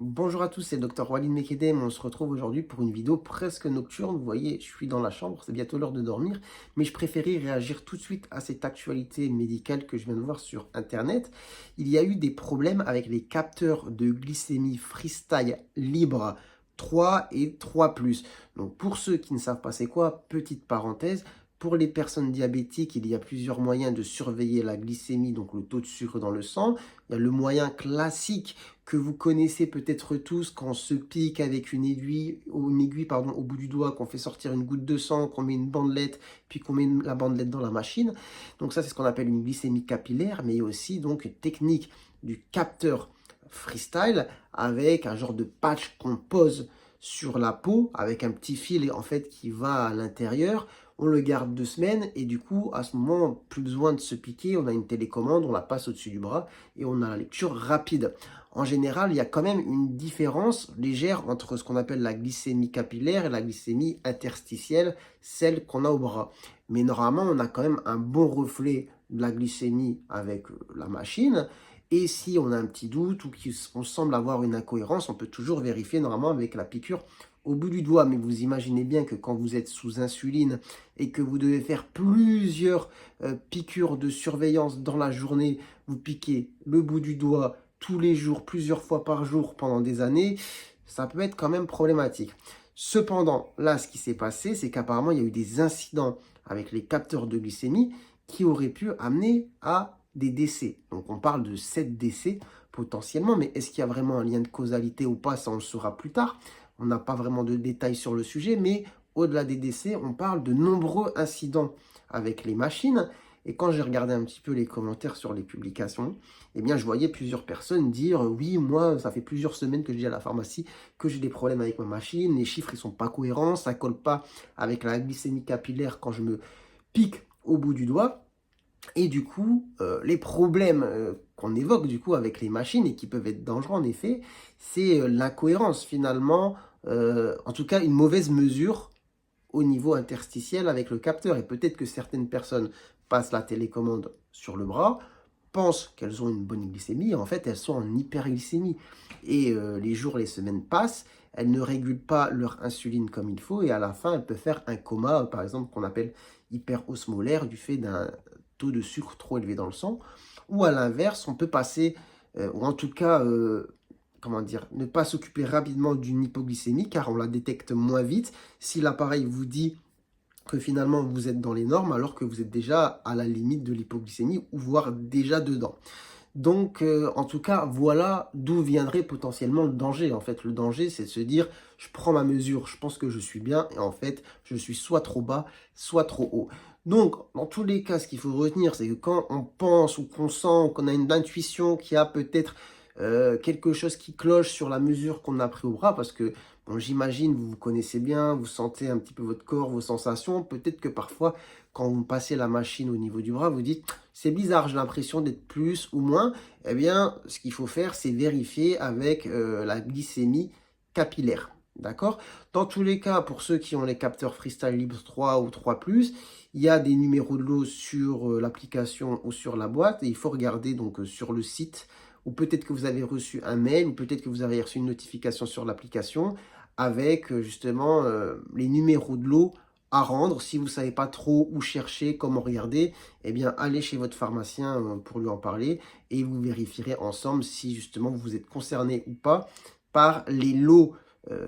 Bonjour à tous, c'est le Dr Walid Mekedem. On se retrouve aujourd'hui pour une vidéo presque nocturne. Vous voyez, je suis dans la chambre, c'est bientôt l'heure de dormir, mais je préférais réagir tout de suite à cette actualité médicale que je viens de voir sur Internet. Il y a eu des problèmes avec les capteurs de glycémie Freestyle Libre 3 et 3+. Donc pour ceux qui ne savent pas c'est quoi, petite parenthèse, pour les personnes diabétiques, il y a plusieurs moyens de surveiller la glycémie, donc le taux de sucre dans le sang. Il y a le moyen classique que vous connaissez peut-être tous quand on se pique avec une aiguille, au bout du doigt, qu'on fait sortir une goutte de sang, qu'on met une bandelette, puis qu'on met la bandelette dans la machine. Donc ça, c'est ce qu'on appelle une glycémie capillaire, mais il y a aussi donc une technique du capteur freestyle avec un genre de patch qu'on pose sur la peau avec un petit fil en fait qui va à l'intérieur. On le garde 2 semaines et du coup, à ce moment, plus besoin de se piquer. On a une télécommande, on la passe au-dessus du bras et on a la lecture rapide. En général, il y a quand même une différence légère entre ce qu'on appelle la glycémie capillaire et la glycémie interstitielle, celle qu'on a au bras. Mais normalement, on a quand même un bon reflet de la glycémie avec la machine. Et si on a un petit doute ou qu'on semble avoir une incohérence, on peut toujours vérifier normalement avec la piqûre au bout du doigt. Mais vous imaginez bien que quand vous êtes sous insuline et que vous devez faire plusieurs piqûres de surveillance dans la journée, vous piquez le bout du doigt tous les jours, plusieurs fois par jour pendant des années, ça peut être quand même problématique. Cependant, là, ce qui s'est passé, c'est qu'apparemment, il y a eu des incidents avec les capteurs de glycémie qui auraient pu amener à des décès. Donc, on parle de 7 décès potentiellement, mais est-ce qu'il y a vraiment un lien de causalité ou pas, ça on le saura plus tard. On n'a pas vraiment de détails sur le sujet, mais au-delà des décès, on parle de nombreux incidents avec les machines. Et quand j'ai regardé un petit peu les commentaires sur les publications, eh bien, je voyais plusieurs personnes dire oui, moi, ça fait plusieurs semaines que je dis à la pharmacie que j'ai des problèmes avec ma machine, les chiffres, ils sont pas cohérents, ça colle pas avec la glycémie capillaire quand je me pique au bout du doigt. Et du coup, les problèmes qu'on évoque du coup avec les machines et qui peuvent être dangereux en effet, c'est l'incohérence finalement, en tout cas une mauvaise mesure au niveau interstitiel avec le capteur. Et peut-être que certaines personnes passent la télécommande sur le bras, pensent qu'elles ont une bonne glycémie, et en fait elles sont en hyperglycémie. Et les jours, les semaines passent, elles ne régulent pas leur insuline comme il faut, et à la fin elles peuvent faire un coma, par exemple, qu'on appelle hyperosmolaire, du fait d'un taux de sucre trop élevé dans le sang. Ou à l'inverse, on peut passer, ou en tout cas, comment dire, ne pas s'occuper rapidement d'une hypoglycémie, car on la détecte moins vite si l'appareil vous dit que finalement vous êtes dans les normes alors que vous êtes déjà à la limite de l'hypoglycémie ou voire déjà dedans. Donc, en tout cas, voilà d'où viendrait potentiellement le danger. En fait, le danger, c'est de se dire, je prends ma mesure, je pense que je suis bien, et en fait, je suis soit trop bas, soit trop haut. Donc, dans tous les cas, ce qu'il faut retenir, c'est que quand on pense ou qu'on sent, qu'on a une intuition qu'il y a peut-être quelque chose qui cloche sur la mesure qu'on a pris au bras, parce que, bon, j'imagine, vous vous connaissez bien, vous sentez un petit peu votre corps, vos sensations, peut-être que parfois, quand vous passez la machine au niveau du bras, vous dites, c'est bizarre, j'ai l'impression d'être plus ou moins. Eh bien, ce qu'il faut faire, c'est vérifier avec la glycémie capillaire. D'accord? Dans tous les cas, pour ceux qui ont les capteurs Freestyle Libre 3 ou 3+, il y a des numéros de lot sur l'application ou sur la boîte. Et il faut regarder donc sur le site, ou peut-être que vous avez reçu un mail, ou peut-être que vous avez reçu une notification sur l'application avec justement les numéros de lot à rendre. Si vous ne savez pas trop où chercher, comment regarder, eh bien, allez chez votre pharmacien pour lui en parler et vous vérifierez ensemble si justement vous êtes concerné ou pas par les lots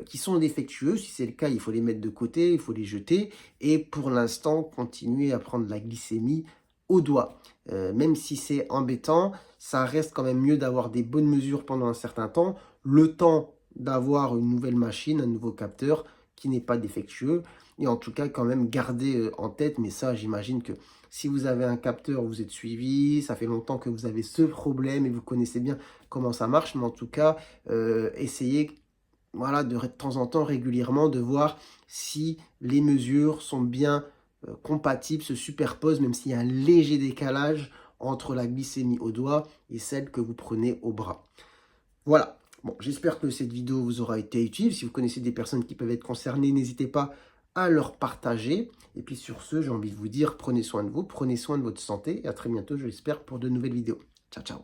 qui sont défectueux. Si c'est le cas, il faut les mettre de côté, il faut les jeter et pour l'instant, continuer à prendre la glycémie au doigt. Même si c'est embêtant, ça reste quand même mieux d'avoir des bonnes mesures pendant un certain temps, le temps d'avoir une nouvelle machine, un nouveau capteur qui n'est pas défectueux. Et en tout cas, quand même, garder en tête, mais ça, j'imagine que si vous avez un capteur, vous êtes suivi, ça fait longtemps que vous avez ce problème et vous connaissez bien comment ça marche, mais en tout cas, essayez voilà, de temps en temps, régulièrement, de voir si les mesures sont bien compatibles, se superposent, même s'il y a un léger décalage entre la glycémie au doigt et celle que vous prenez au bras. Voilà. Bon, j'espère que cette vidéo vous aura été utile. Si vous connaissez des personnes qui peuvent être concernées, n'hésitez pas à leur partager. Et puis sur ce, j'ai envie de vous dire, prenez soin de vous, prenez soin de votre santé. Et à très bientôt, je l'espère, pour de nouvelles vidéos. Ciao, ciao.